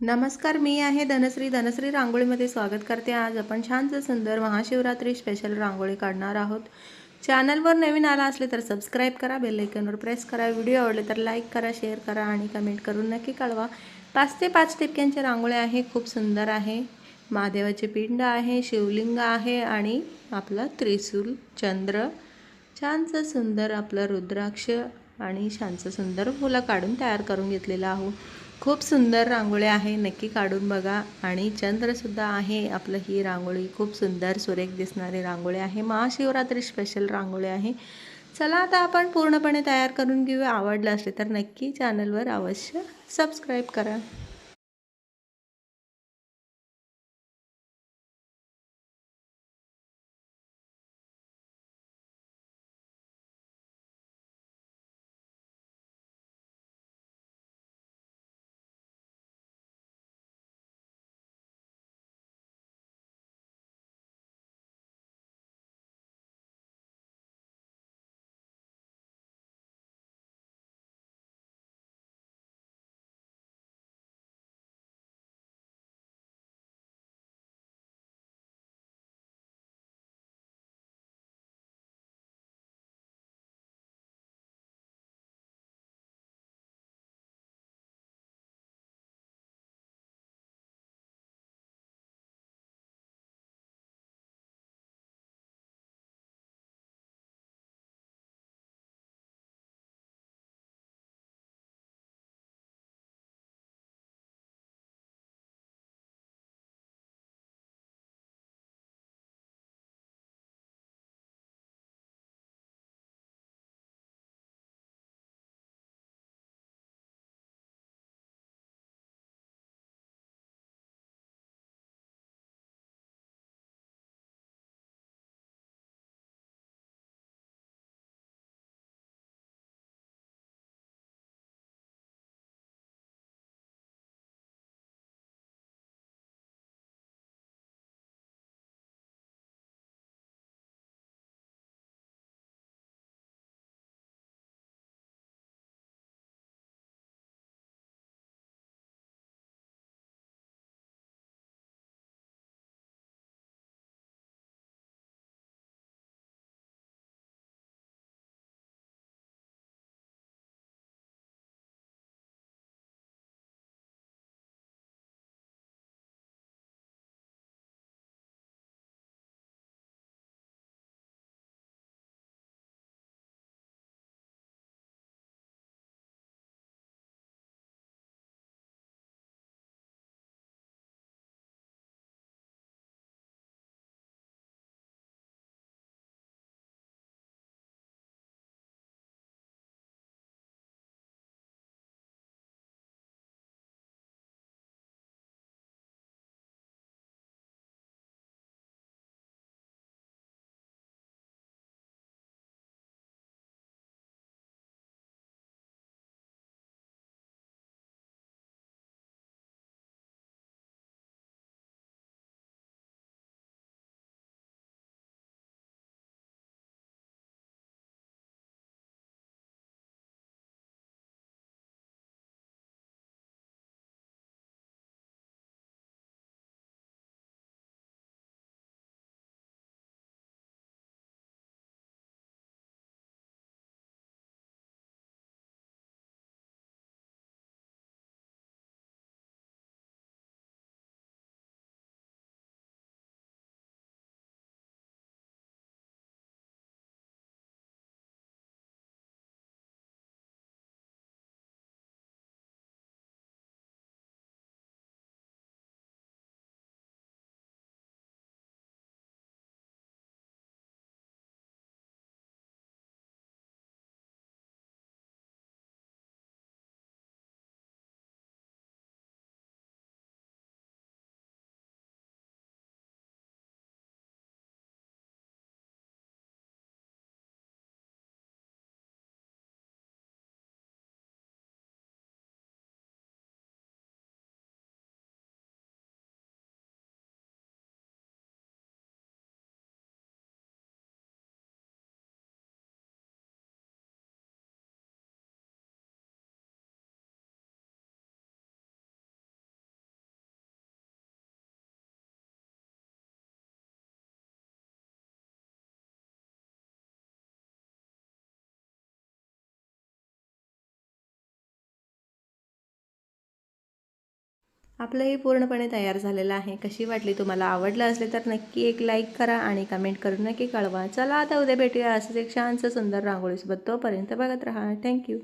नमस्कार, मी आहे धनश्री. धनश्री रांगोळीमध्ये स्वागत करते. आज आपण छानसं सुंदर महाशिवरात्री स्पेशल रांगोळी काढणार आहोत. चॅनलवर नवीन आला असले तर सबस्क्राईब करा, बेल आयकॉनवर प्रेस करा. व्हिडिओ आवडले तर लाईक करा, शेअर करा आणि कमेंट करून नक्की कळवा. 5 ते 5 टिपक्यांचे रांगोळी आहे. खूप सुंदर आहे. महादेवाचे पिंड आहे, शिवलिंग आहे आणि आपला त्रिशूल, चंद्र, छानसं सुंदर आपलं रुद्राक्ष आणि छानसं सुंदर फुलं काढून तयार करून घेतलेलं आहोत. खूप सुंदर रांगोळी आहे, नक्की काढून बघा. आणि चंद्रसुद्धा आहे. आपलं ही रांगोळी खूप सुंदर सुरेख दिसणारी रांगोळी आहे. महाशिवरात्री स्पेशल रांगोळी आहे. चला आता आपण पूर्णपणे तयार करून घेऊया. आवडलं असेल तर नक्की चॅनलवर अवश्य सबस्क्राईब करा. आपलंही पूर्णपणे तयार झालेलं आहे. कशी वाटली तुम्हाला? आवडलं असेल तर नक्की एक लाईक करा आणि कमेंट करून नक्की कळवा. चला आता उद्या भेटूया असंच एक छानसं सुंदर रांगोळीसोबत. तोपर्यंत बघत राहा. थँक्यू.